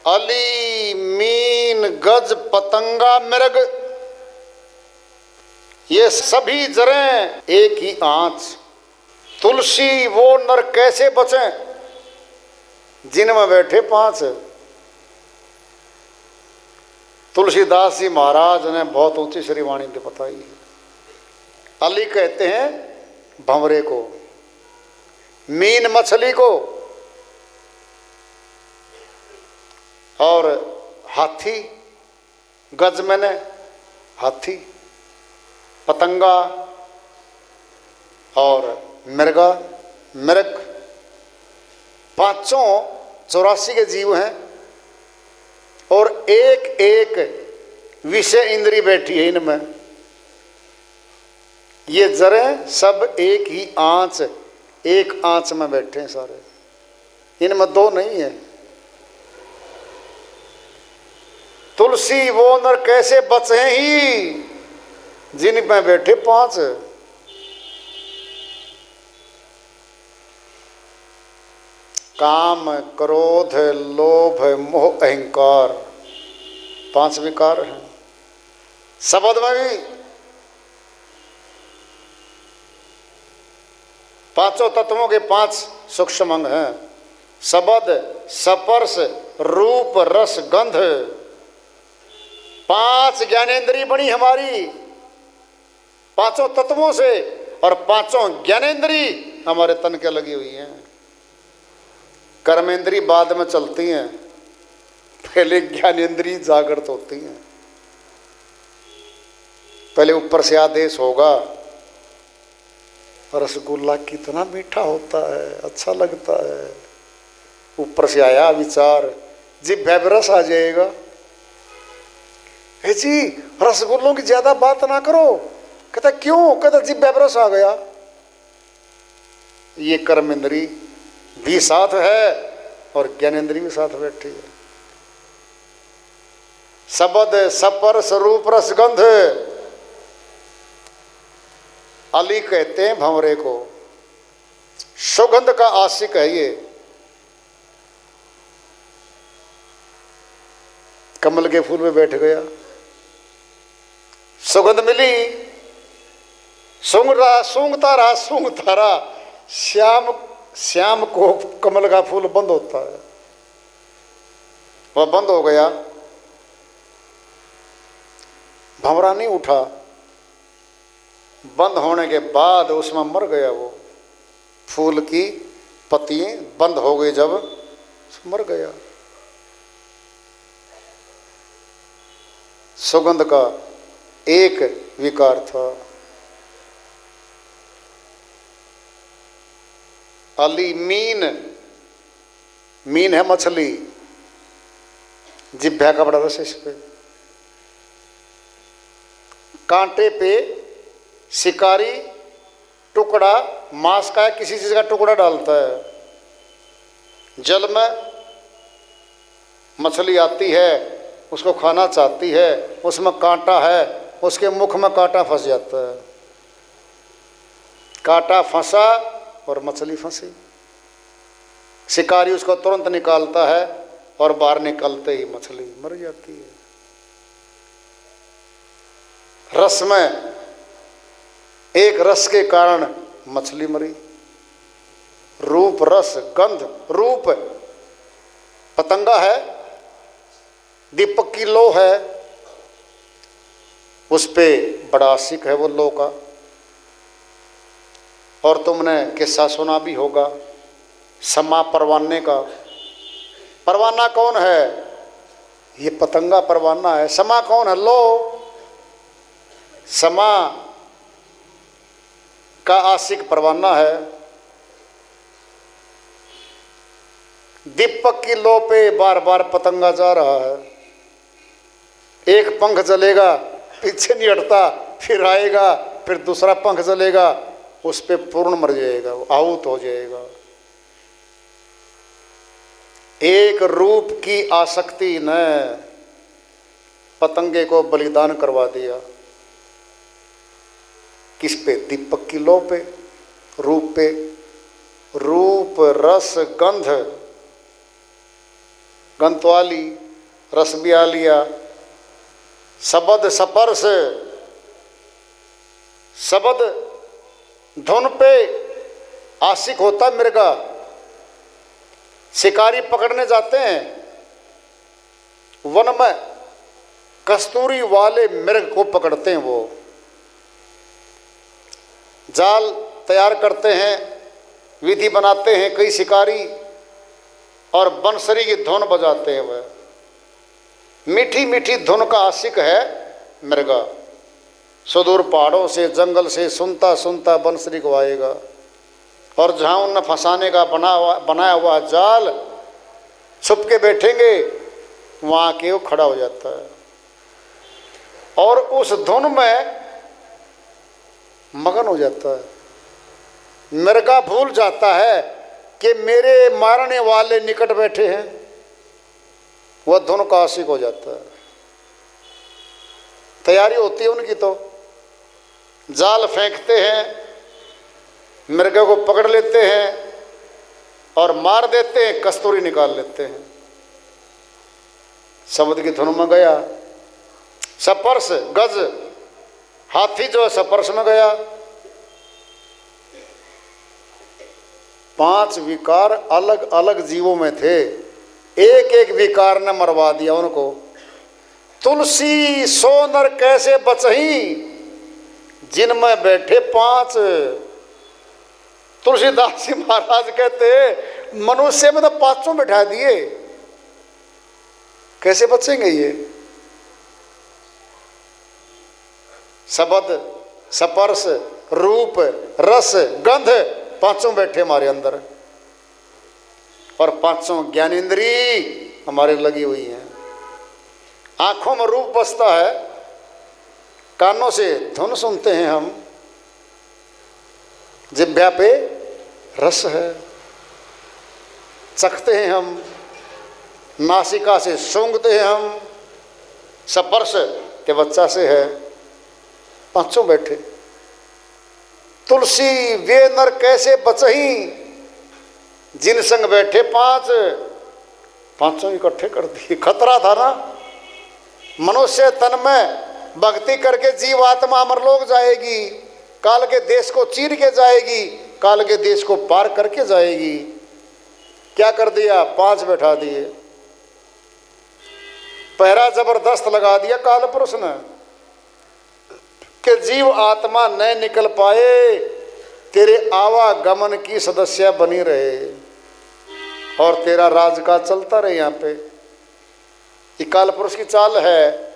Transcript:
Ali mean गज पतंगा मृग, ये सभी जरें एक ही आंच। तुलसी वो नर कैसे बचे, जिनमें बैठे पांच। तुलसीदास जी महाराज ने बहुत ऊंची श्री वाणी में बताई है। अली कहते हैं भंवरे को, मीन मछली को, और हाथी गज मैंने हाथी, पतंगा और मृगा मृग, पांचों 84 के जीव हैं और एक एक विषय इंद्री बैठी है इनमें। ये जरे सब एक ही आंच, एक आंच में बैठे हैं सारे, इनमें दो नहीं है। तुलसी वो नर कैसे बचे ही, जिन में बैठे पांच। काम क्रोध लोभ मोह अहंकार, पांच विकार हैं। शब्द में भी पांचों तत्वों के पांच सूक्ष्म अंग हैं। शब्द स्पर्श रूप रस गंध, पांच ज्ञानेंद्रिय बनी हमारी पांचों तत्वों से, और पांचों ज्ञानेंद्रिय हमारे तन के लगी हुई हैं। कर्मेंद्रिय बाद में चलती हैं, पहले ज्ञानेंद्रिय जागृत होती हैं। पहले ऊपर से आदेश होगा, रसगुल्ला कितना मीठा होता है, अच्छा लगता है। ऊपर से आया विचार, जिह्वा पे रस आ जाएगा। हे जी रसगुल्लों की ज्यादा बात ना करो। कहता क्यों? कहता जिह्वा पे रस आ गया। ये कर्मेंद्रिय भी साथ है और ज्ञानेंद्रिय भी साथ बैठी है। शब्द स्पर्श रूप रस गंध, अली कहते हैं भंवरे को, सुगंध का आशिक है ये। कमल के फूल में बैठ गया, सुगंध मिली, सूंघता रहा। श्याम को कमल का फूल बंद होता है, वह बंद हो गया। भंवरा नहीं उठा, बंद होने के बाद उसमें मर गया। वो फूल की पत्तियां बंद हो गई, जब मर गया। सुगंध का एक विकार था। अली मीन है मछली, जिह्वा का बड़ा रस इस पे। कांटे पे शिकारी टुकड़ा मांस का किसी चीज का टुकड़ा डालता है। जल में मछली आती है, उसको खाना चाहती है, उसमें कांटा है, उसके मुख में कांटा फंस जाता है। कांटा फंसा और मछली फंसी। शिकारी उसको तुरंत निकालता है और बाहर निकलते ही मछली मर जाती है। रस में एक रस के कारण मछली मरी। रूप रस गंध, रूप पतंगा है, दीपक की लो है, उस पे बड़ा आशिक है वो लो का। और तुमने किस्सा सुना भी होगा समा परवाने का। परवाना कौन है? ये पतंगा परवाना है। समा कौन है? लो। समा का आशिक परवाना है। दीपक की लो पे बार बार पतंगा जा रहा है। एक पंख चलेगा, पीछे नहीं हटता, फिर आएगा, फिर दूसरा पंख चलेगा, उस पे पूर्ण मर जाएगा, वो आहूत हो जाएगा। एक रूप की आसक्ति ने पतंगे को बलिदान करवा दिया। किस पे? दीपक की लो पे, रूप पे। रूप रस गंध, गंतवाली, रस भी आ लिया। शब्द स्पर्श, शब्द धुन पे आशिक होता मृगा। शिकारी पकड़ने जाते हैं वन में, कस्तूरी वाले मृग को पकड़ते हैं। वो जाल तैयार करते हैं, विधि बनाते हैं कई शिकारी, और बंसरी की धुन बजाते हैं। वह मीठी मीठी धुन का आशिक है मृगा। सुदूर पहाड़ों से, जंगल से सुनता सुनता बंसरी को आएगा, और जहाँ उन्हें फंसाने का बनाया हुआ जाल छुप के बैठेंगे, वहाँ के वो खड़ा हो जाता है और उस धुन में मगन हो जाता है। मृगा भूल जाता है कि मेरे मारने वाले निकट बैठे हैं, वह धुन का आशिक हो जाता है। तैयारी होती है उनकी, तो जाल फेंकते हैं, मृगा को पकड़ लेते हैं और मार देते हैं, कस्तूरी निकाल लेते हैं। शब्द की धुन में गया। सपर्श गज, हाथी जो है सपर्श में गया। 5 विकार अलग अलग जीवों में थे, एक एक विकार ने मरवा दिया उनको। तुलसी सो नर कैसे बचही, जिनमें बैठे 5। तुलसीदास जी महाराज कहते मनुष्य में तो 5 बैठा दिए, कैसे बचेंगे ये। शब्द स्पर्श रूप रस गंध 5 बैठे हमारे अंदर, और 5 ज्ञानेंद्री हमारे लगी हुई हैं। आंखों में रूप बसता है, कानों से धुन सुनते हैं हम, जिह्वा पे रस है, चखते हैं हम, नासिका से सूंघते हैं हम, स्पर्श के बच्चा से है। 5 बैठे। तुलसी वे नर कैसे बचही, जिन संग बैठे 5। 5 इकट्ठे कर दिए। खतरा था ना, मनुष्य तन में भक्ति करके जीव आत्मा अमरलोक जाएगी, काल के देश को चीर के जाएगी, काल के देश को पार करके जाएगी। क्या कर दिया, 5 बैठा दिए। पहरा जबरदस्त लगा दिया काल पुरुष ने कि जीव आत्मा न निकल पाए, तेरे आवागमन की सदस्य बनी रहे और तेरा राज का चलता रहे। यहाँ पे ये काल पुरुष की चाल है।